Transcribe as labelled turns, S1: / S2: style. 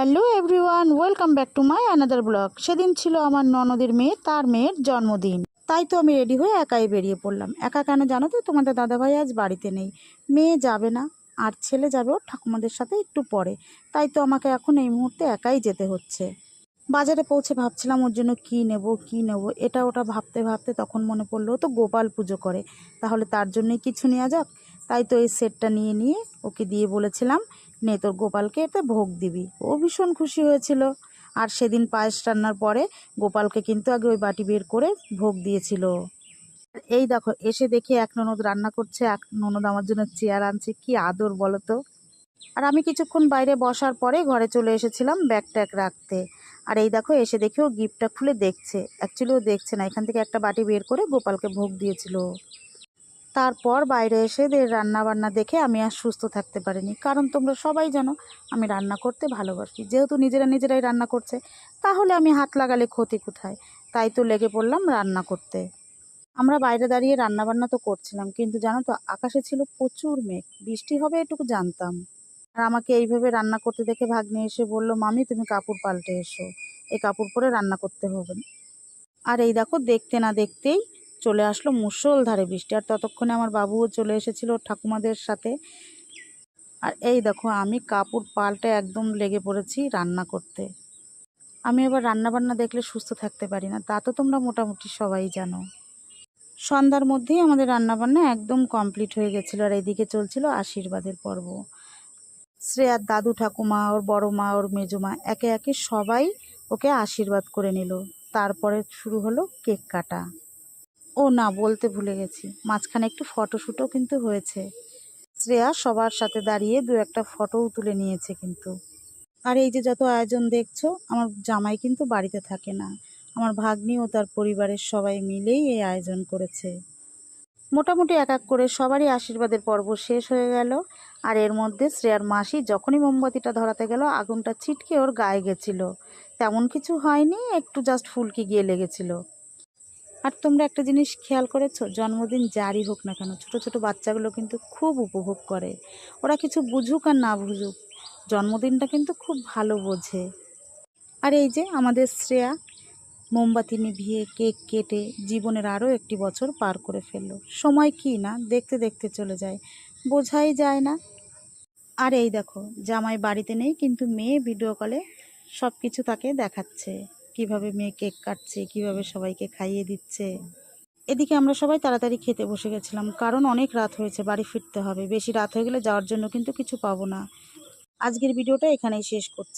S1: Hello everyone, welcome back to my another blog. সেদিন ছিল আমার ননদের মেয়ে, তার মেয়ের জন্মদিন। তাই তো আমি রেডি হয়ে একাই বেরিয়ে পড়লাম। একা কেন জানো তো? তোমাদের দাদাভাই আজ বাড়িতে নেই, মেয়ে যাবে না, আর ছেলে যাবে ওর ঠাকুমাদের সাথে একটু পরে। তাই তো আমাকে এখন এই মুহূর্তে একাই যেতে হচ্ছে। বাজারে পৌঁছে ভাবছিলাম ওর জন্য কী নেব, এটা ওটা ভাবতে ভাবতে তখন মনে পড়লো ও তো গোপাল পুজো করে, তাহলে তার জন্যই কিছু নেওয়া যাক। তাই তো এই সেটটা নিয়ে ওকে দিয়ে বলেছিলাম, নে তোর গোপালকে এতে ভোগ দিবি। ও ভীষণ খুশি হয়েছিল। আর সেদিন পায়েস রান্নার পরে গোপালকে কিন্তু আগে ওই বাটি বের করে ভোগ দিয়েছিল। এই দেখো, এসে দেখি এক ননদ রান্না করছে, এক ননদ আমার জন্য চেয়ার আনছে, কি আদর বলো তো। আর আমি কিছুক্ষণ বাইরে বসার পরে ঘরে চলে এসেছিলাম ব্যাগ ট্যাগ রাখতে। আর এই দেখো, এসে দেখি ও গিফটটা খুলে দেখছে। অ্যাকচুয়ালি ও দেখছে না, এখান থেকে একটা বাটি বের করে গোপালকে ভোগ দিয়েছিল। তারপর বাইরে এসে রান্না বান্না দেখে আমি আর সুস্থ থাকতে পারিনি, কারণ তোমরা সবাই জানো আমি রান্না করতে ভালোবাসি। যেহেতু নিজেরাই রান্না করছে, তাহলে আমি হাত লাগালে ক্ষতি কোথায়। তাই তো লেগে পড়লাম রান্না করতে। আমরা বাইরে দাঁড়িয়ে রান্না বান্না তো করছিলাম, কিন্তু জানো তো আকাশে ছিল প্রচুর মেঘ, বৃষ্টি হবে এটুকু জানতাম। আর আমাকে এইভাবে রান্না করতে দেখে ভাগ্নে এসে বলল, মামি তুমি কাপড় পাল্টে এসো, এই কাপড় পরে রান্না করতে হবে। আর এই দেখো, দেখতে না দেখতেই চলে আসলো মুষলধারে বৃষ্টি। আর ততক্ষণে আমার বাবুও চলে এসেছিল ওর ঠাকুমাদের সাথে। আর এই দেখো, আমি কাপড় পাল্টে একদম লেগে পড়েছি রান্না করতে। আমি আবার রান্না বান্না দেখলে সুস্থ থাকতে পারি না, তা তো তোমরা মোটামুটি সবাই জানো। সন্ধ্যার মধ্যেই আমাদের রান্নাবান্না একদম কমপ্লিট হয়ে গেছিলো। আর এইদিকে চলছিল আশীর্বাদের পর্ব। শ্রেয়ার দাদু ঠাকুমা, ওর বড় মা, ওর মেজো মা, একে একে সবাই ওকে আশীর্বাদ করে নিল। তারপরে শুরু হলো কেক কাটা। ও না, বলতে ভুলে গেছি, মাঝখানে একটু ফটোশ্যুটও কিন্তু হয়েছে। শ্রেয়া সবার সাথে দাঁড়িয়ে দু একটা ফটোও তুলে নিয়েছে কিন্তু। আর এই যে যত আয়োজন দেখছো, আমার জামাই কিন্তু বাড়িতে থাকে না, আমার ভাগ্নি ও তার পরিবারের সবাই মিলেই এই আয়োজন করেছে। মোটামুটি এক এক করে সবারই আশীর্বাদের পর্ব শেষ হয়ে গেল। আর এর মধ্যে শ্রেয়ার মাসি যখনই মোমবাতিটা ধরাতে গেল, আগুনটা ছিটকে ওর গায়ে গেছিল। তেমন কিছু হয়নি, একটু জাস্ট ফুলকি গিয়ে লেগেছিল। আর তোমরা একটা জিনিস খেয়াল করেছো, জন্মদিন যারই হোক না কেন, ছোট ছোট বাচ্চাগুলো কিন্তু খুব উপভোগ করে। ওরা কিছু বুঝুক আর না বুঝুক, জন্মদিনটা কিন্তু খুব ভালো বোঝে। আর এই যে আমাদের শ্রেয়া মোমবাতি নিভিয়ে কেক কেটে জীবনের আরও একটি বছর পার করে ফেললো। সময় কি না দেখতে দেখতে চলে যায়, বোঝাই যায় না। আর এই দেখো, জামাই বাড়িতে নেই, কিন্তু মেয়ে ভিডিও কলে সব কিছু তাকে দেখাচ্ছে, কিভাবে মেয়ে কেক কাটছে, কিভাবে সবাইকে খাইয়ে দিচ্ছে। এদিকে আমরা সবাই তাড়াতাড়ি খেতে বসে গেছিলাম, কারণ অনেক রাত হয়েছে, বাড়ি ফিরতে হবে। বেশি রাত হয়ে গেলে যাওয়ার জন্য কিন্তু কিছু পাবো না। আজকের ভিডিওটা এখানেই শেষ করছি।